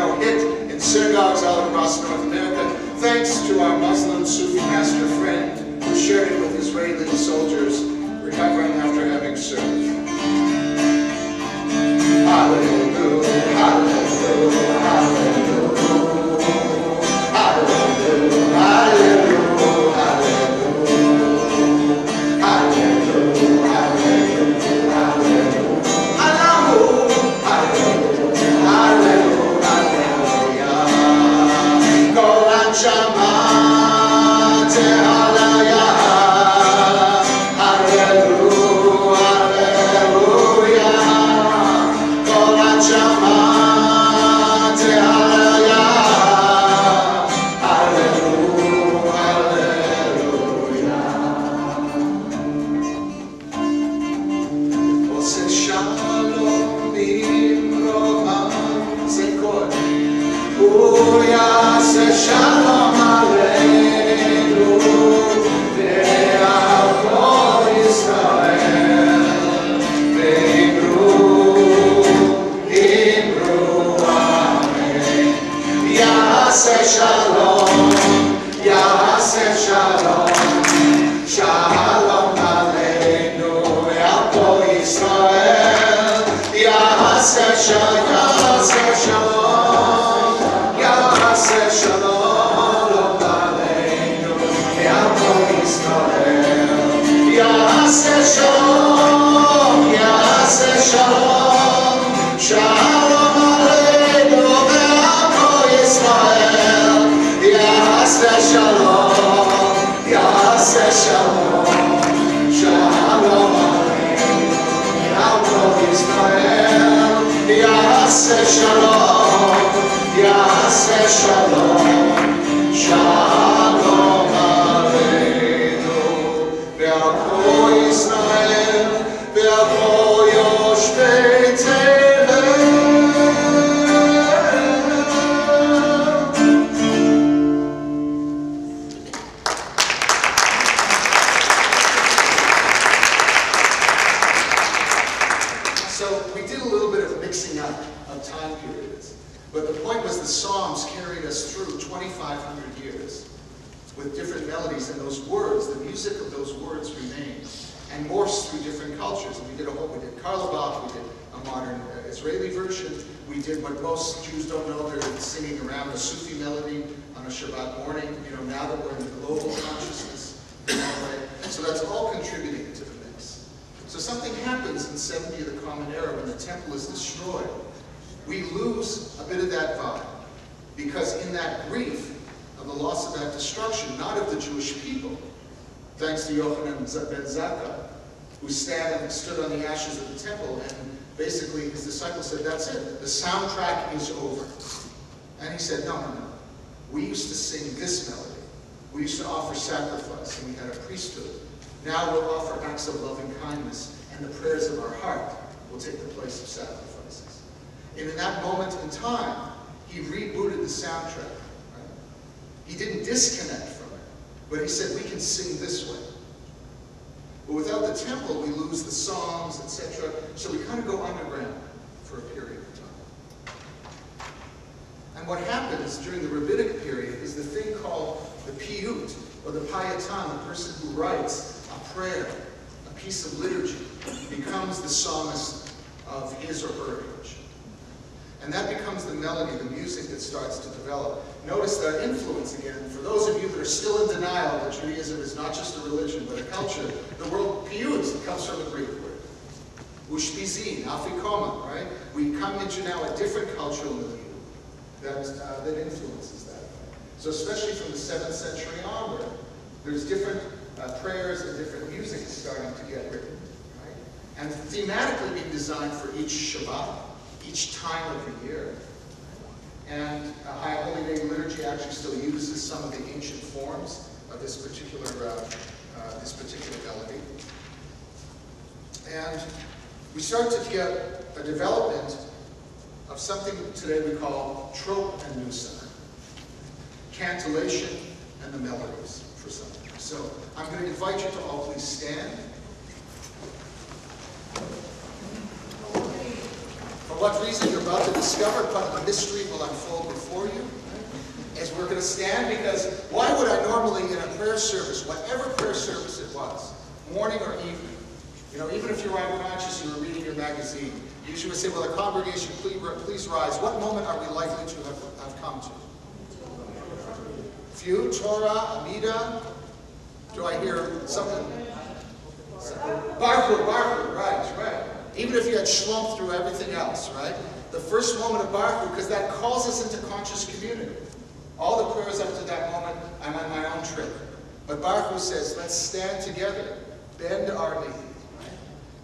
now a hit in synagogues all across North America, thanks to our Muslim Sufi master friend who shared it with Israeli soldiers recovering after having served. Hallelujah, hallelujah, hallelujah, hallelujah, hallelujah. Who stood on the ashes of the temple, and basically his disciples said, that's it, the soundtrack is over. And he said, no, no, no. We used to sing this melody. We used to offer sacrifice, and we had a priesthood. Now we'll offer acts of loving kindness, and the prayers of our heart will take the place of sacrifices. And in that moment in time, he rebooted the soundtrack. Right? He didn't disconnect from it, but he said, we can sing this way. But without the temple, we lose the songs, etc. So we kind of go underground for a period of time. And what happens during the rabbinic period is the thing called the piyut, or the payetan, the person who writes a prayer, a piece of liturgy, becomes the psalmist of his or her age. And that becomes the melody, the music that starts to develop. Notice that influence again. For those of you that are still in denial that Judaism is not just a religion, but a culture, the word piyut comes from a Greek word. Ushpizin, afikoma, right? We come into now a different cultural milieu that influences that. So especially from the 7th century onward, there's different prayers and different music is starting to get written, right? And thematically being designed for each Shabbat, each time of the year. And High Holy Day liturgy actually still uses some of the ancient forms of this particular melody. And we start to get a development of something today we call trope and nusa, cantillation and the melodies for something. So I'm going to invite you to all please stand. what reason you're about to discover, but the mystery will unfold before you. As we're going to stand, because why would I normally in a prayer service, whatever prayer service it was, morning or evening, you know, even if you're unconscious, you were reading your magazine, you usually would say, well, the congregation, please rise. What moment are we likely to have come to? Few, Torah, Amida. Do I hear something? Baruch, right. Even if you had schlumped through everything else, right? The first moment of Baruch, because that calls us into conscious community. All the prayers up to that moment, I'm on my own trip. But Baruch says, let's stand together, bend our knee.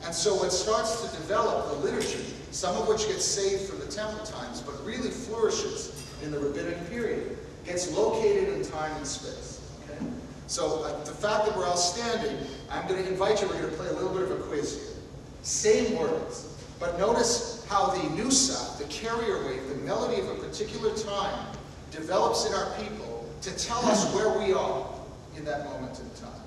And so what starts to develop the liturgy, some of which gets saved from the temple times, but really flourishes in the rabbinic period, gets located in time and space. Okay? So the fact that we're all standing, I'm going to invite you, we're going to play a little bit of a quiz here. Same words, but notice how the nusa, the carrier wave, the melody of a particular time, develops in our people to tell us where we are in that moment in time.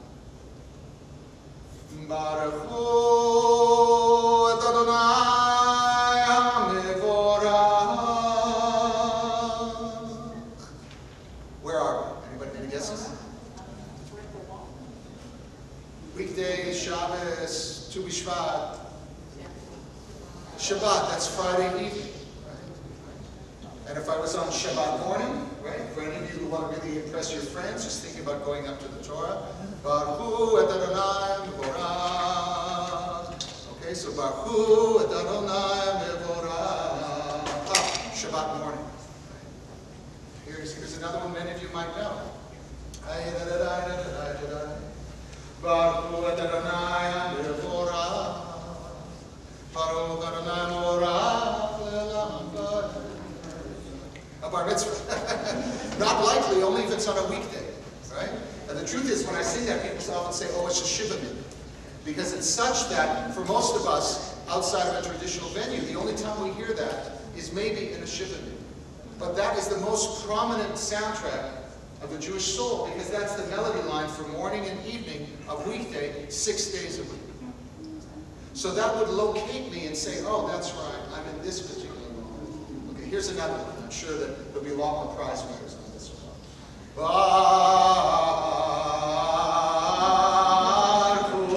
Baruch Hu et Adonai HaMevorach. Where are we? Anybody, any guesses? Weekday, Shabbos, Tu B'Shvat. Shabbat, that's Friday evening. And if I was on Shabbat morning, right, for any of you who want to really impress your friends, just thinking about going up to the Torah, Baruch Hu et Adonai Mevorach. Okay, so Baruch Hu et Adonai Mevorach. Shabbat morning. Here's another one many of you might know. Baruch Hu et Adonai Mevorach. Baruch Adonai Mevorach le'olam va'ed. A bar mitzvah. Not likely, only if it's on a weekday, right? And the truth is, when I sing that, people often say, oh, it's a shiva minute. Because it's such that, for most of us, outside of a traditional venue, the only time we hear that is maybe in a shiva minute. But that is the most prominent soundtrack of the Jewish soul, because that's the melody line for morning and evening of weekday, 6 days a week. So that would locate me and say, oh, that's right, I'm in this particular moment. Okay, here's another one. I'm sure that there'll be a lot more prize winners on this one. Baruch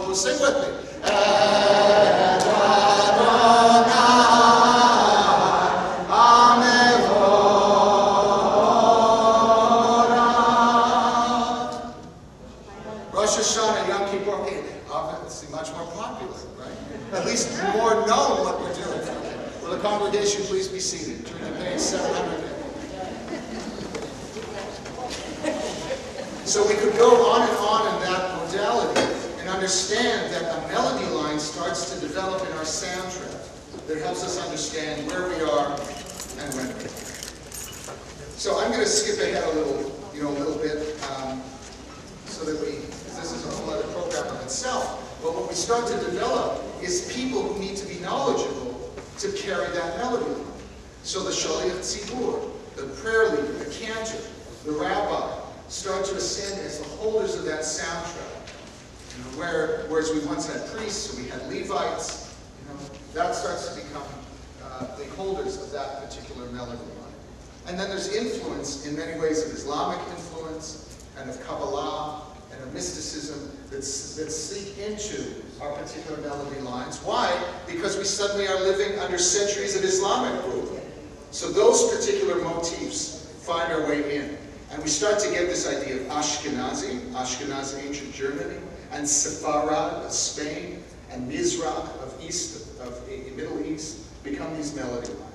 Hu. Sing with me. Et Adonai HaMevorach. Rosh Hashanah, Yom Kippur, okay, obviously much more popular, right? At least more known what we're doing. Will the congregation please be seated? Turn to page 700. So we could go on in that modality and understand that a melody line starts to develop in our soundtrack that helps us understand where we are and when we are. So I'm going to skip ahead a little bit, so that this is a whole other program of itself. But what we start to develop is people who need to be knowledgeable to carry that melody line. So the Shaliach Tzibur, the prayer leader, the cantor, the rabbi, start to ascend as the holders of that soundtrack. You know, whereas we once had priests, so we had Levites, that starts to become the holders of that particular melody line. And then there's influence, in many ways, of Islamic influence, and of Kabbalah, and of mysticism that seek into our particular melody lines. Why? Because we suddenly are living under centuries of Islamic rule. So those particular motifs find our way in. And we start to get this idea of Ashkenazi, ancient Germany, and Sepharad of Spain, and Mizrach of Middle East become these melody lines.